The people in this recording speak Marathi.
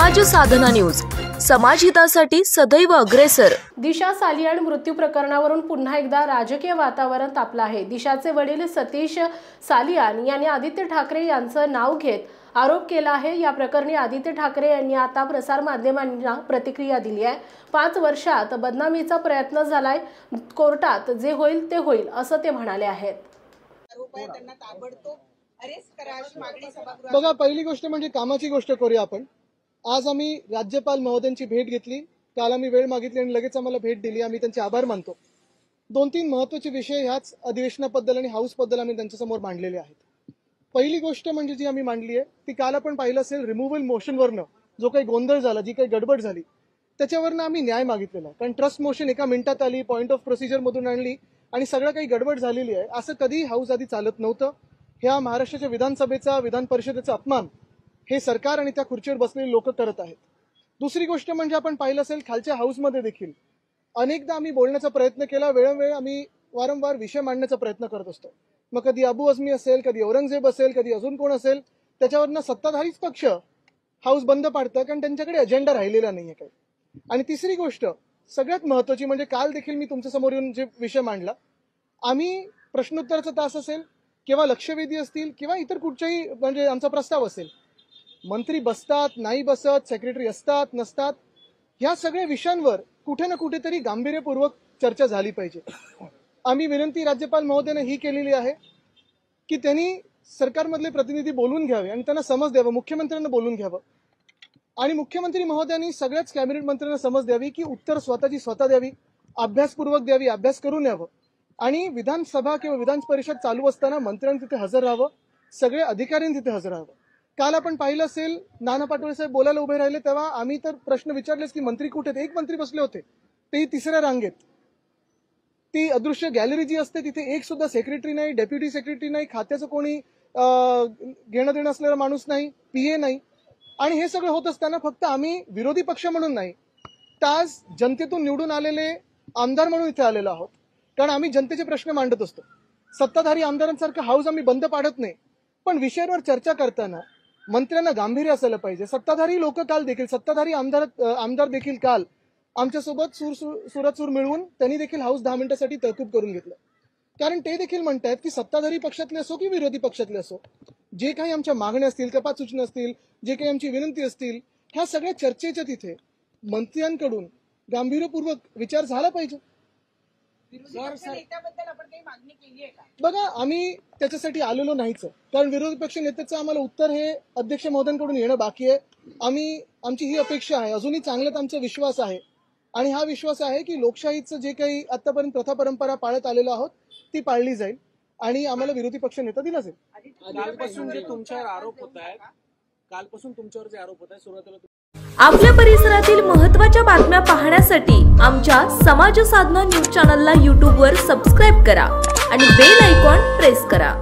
समाज साधना न्यूज, समाजहितासाठी सदैव अग्रेसर। दिशा सालियान मृत्यू प्रकरणावरून पुन्हा एकदा राजकीय वातावरण तापलं आहे। दिशाचे वडील सतीश सालियान यांनी आदित्य ठाकरे यांचं नाव घेत आरोप केला आहे। या प्रकरणी आदित्य ठाकरे यांनी आता प्रसार माध्यमांना प्रतिक्रिया दिली आहे। 5 वर्षात बदनामीचा प्रयत्न झालाय, कोर्टात जे होईल ते होईल असं ते म्हणाले आहेत। बघा, पहिली गोष्ट म्हणजे कामाची गोष्ट करूया आपण। आज आम्ही राज्यपाल महोदयांची भेट घेतली, काल आम्ही वेळ मागितली आणि लगेच आम्हाला भेट दिली। आम्ही त्यांचे आभार मानतो। 2-3 महत्त्वाचे विषय ह्याच अधिवेशनाबद्दल आणि हाऊसबद्दल आम्ही त्यांच्यासमोर मांडलेले आहेत। पहिली गोष्ट म्हणजे जी आम्ही मांडली आहे ती काल आपण पाहिलं असेल, रिमूव्हल मोशनवरनं जो काही गोंधळ झाला, जी काही गडबड झाली त्याच्यावरनं आम्ही न्याय मागितलेला आहे। कारण ट्रस्ट मोशन एका मिनिटात आली, पॉइंट ऑफ प्रोसिजर मधून आणली आणि सगळं काही गडबड झालेली आहे। असं कधी हाऊस आधी चालत नव्हतं। ह्या महाराष्ट्राच्या विधानसभेचा, विधान परिषदेचा अपमान हे सरकार आणि त्या खुर्चीवर बसलेले लोक करत आहेत। दुसरी गोष्ट म्हणजे आपण पाहिलं असेल, खालच्या हाऊसमध्ये देखील अनेकदा आम्ही बोलण्याचा प्रयत्न केला, वेळोवेळी आम्ही वारंवार विषय मांडण्याचा प्रयत्न करत असतो। मग कधी अबू आझमी असेल, कधी औरंगजेब असेल, कधी अजून कोण असेल, त्याच्यावरनं सत्ताधारीच पक्ष हाऊस बंद पाडतं, कारण त्यांच्याकडे अजेंडा राहिलेला नाहीये काही। आणि तिसरी गोष्ट सगळ्यात महत्त्वाची म्हणजे काल देखील मी तुमच्यासमोर येऊन जे विषय मांडला, आम्ही प्रश्नोत्तराचा तास असेल किंवा लक्षवेधी असतील किंवा इतर कुठच्याही म्हणजे आमचा प्रस्ताव असेल, मंत्री बसतात नाही बसत, सेक्रेटरी असतात नसतात, ह्या सगळ्या विषयांवर कुठे ना कुठेतरी गांभीर्यपूर्वक चर्चा झाली पाहिजे। आम्ही विनंती राज्यपाल महोदयांना ही केलेली आहे की त्यांनी सरकारमधले प्रतिनिधी बोलून घ्यावे आणि त्यांना समज द्यावं, मुख्यमंत्र्यांना बोलून घ्यावं आणि मुख्यमंत्री महोदयांनी सगळ्याच कॅबिनेट मंत्र्यांना समज द्यावी की उत्तर स्वतःची स्वतः द्यावी, अभ्यासपूर्वक द्यावी, अभ्यास करून यावं आणि विधानसभा किंवा विधान परिषद चालू असताना मंत्र्यांनी तिथे हजर राहावं, सगळे अधिकाऱ्यांनी तिथे हजर राहावं। काल आपण पाहिलं असेल, नाना पाटोळे साहेब बोलायला उभे राहिले तेव्हा आम्ही तर प्रश्न विचारलेच की मंत्री कुठे आहेत। 1 मंत्री बसले होते, तेही 3ऱ्या रांगेत। ती अदृश्य गॅलरी जी असते तिथे एक सुद्धा सेक्रेटरी नाही, डेप्युटी सेक्रेटरी नाही, खात्याचं कोणी घेणं देणं असलेला माणूस नाही, पीए नाही। आणि हे सगळं होत असताना फक्त आम्ही विरोधी पक्ष म्हणून नाही, तर आज जनतेतून निवडून आलेले आमदार म्हणून इथे आलेलो आहोत, कारण आम्ही जनतेचे प्रश्न मांडत असतो। सत्ताधारी आमदारांसारखं हाऊस आम्ही बंद पाडत नाही, पण विषयांवर चर्चा करताना मंत्र्यांना गांभीर्य असायला पाहिजे। सत्ताधारी लोक काल देखील, सत्ताधारी आमदार देखील काल आमच्यासोबत सुरात सूर मिळवून त्यांनी देखील हाऊस 10 मिनिटांसाठी तहकूब करून घेतलं, कारण ते देखील म्हणतात की सत्ताधारी पक्षातले असो की विरोधी पक्षातले असो, जे काही आमच्या मागण्या असतील, कपात सूचना असतील, जे काही आमची विनंती असतील, ह्या सगळ्या चर्चेच्या तिथे मंत्र्यांकडून गांभीर्यपूर्वक विचार झाला पाहिजे। बघा, आम्ही त्याच्यासाठी आलेलो नाहीच, कारण विरोधी पक्ष नेत्याचं आम्हाला उत्तर हे अध्यक्ष महोदयांकडून येणं बाकी आहे। आमची ही अपेक्षा आहे, अजूनही चांगल्यात आमचा विश्वास आहे आणि हा विश्वास आहे की लोकशाहीचं जे काही आतापर्यंत प्रथा परंपरा पाळत आलेलो आहोत ती पाळली जाईल आणि आम्हाला विरोधी पक्ष नेता दिला जाईल। कालपासून जे तुमच्यावर आरोप होत आहेत, सुरुवातीला आपल्या परिसरातील महत्त्वाच्या बातम्या पाहण्यासाठी आमच्या समाज साधना न्यूज चॅनलला YouTube वर सबस्क्राइब करा आणि बेल आयकॉन प्रेस करा।